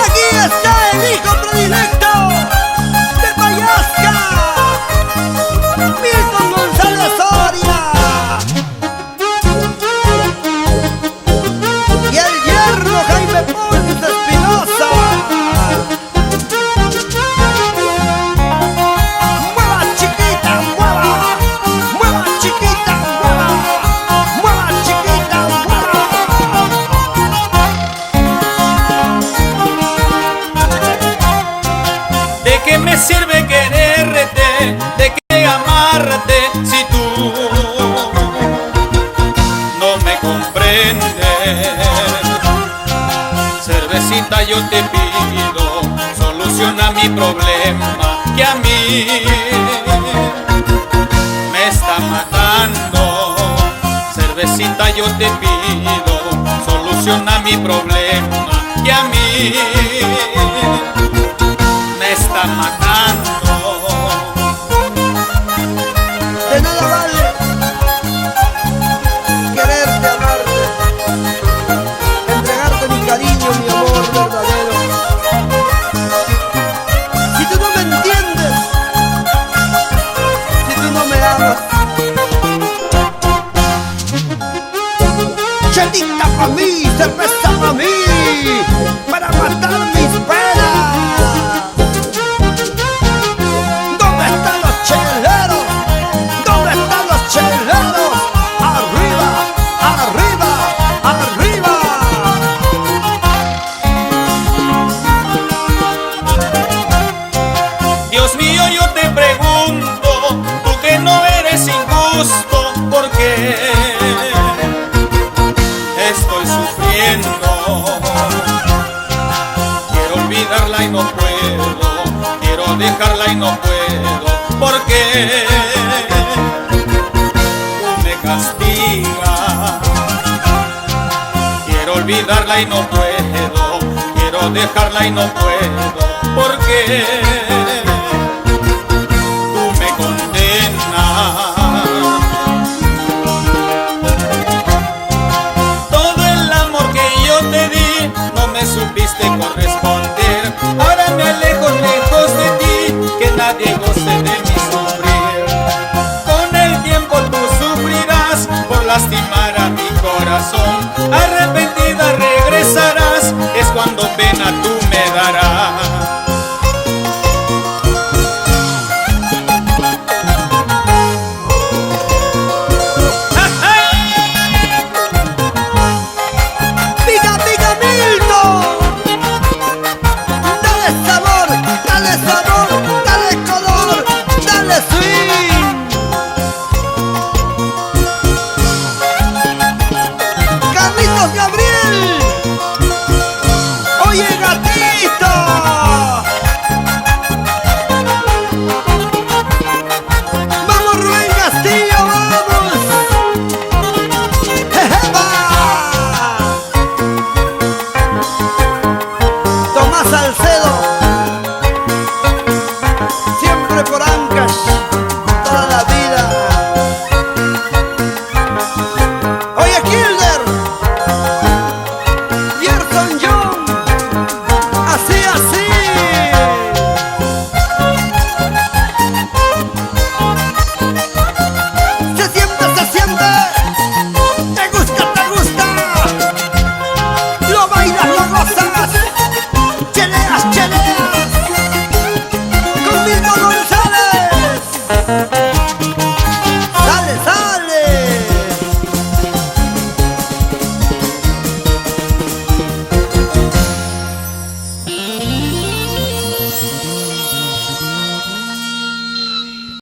Aquí está el hijo predilecto de Payasca, Milton González Soria, y el yerno Jaime Ponce Espinosa. Mueva chiquita, mueva, mueva chiquita, mueva, mueva chiquita, mueva. ¿De qué me sirve quererte? ¿De qué amarte si tú no me comprendes? Cervecita, yo te pido, soluciona mi problema, que a mí me está matando. Cervecita, yo te pido, soluciona mi problema, que a mí me está matando. De nada vale quererte, amarte, entregarte mi cariño, mi amor verdadero. Si tú no me entiendes, si tú no me amas, chelita pa' mí, cerveza pa' mí, para matar mis penas. ¿Dónde están los cheleros? ¿Dónde están los cheleros? Arriba, arriba, arriba. Dios mío, yo te pregunto, tú que no eres injusto, ¿por qué estoy sufriendo? Quiero olvidarla y no puedo, quiero dejarla y no puedo, porque me castiga. Quiero olvidarla y no puedo, quiero dejarla y no puedo, porque tú me condenas. Todo el amor que yo te di no me supiste corresponder. Ahora me alejo lejos de ti, que nadie goce de mi sufrir. Con el tiempo tú sufrirás por lastimar a mi corazón. Arrepentida regresarás, es cuando pena tú me darás. Pica, pica, Milton. Dale sabor, dale sabor.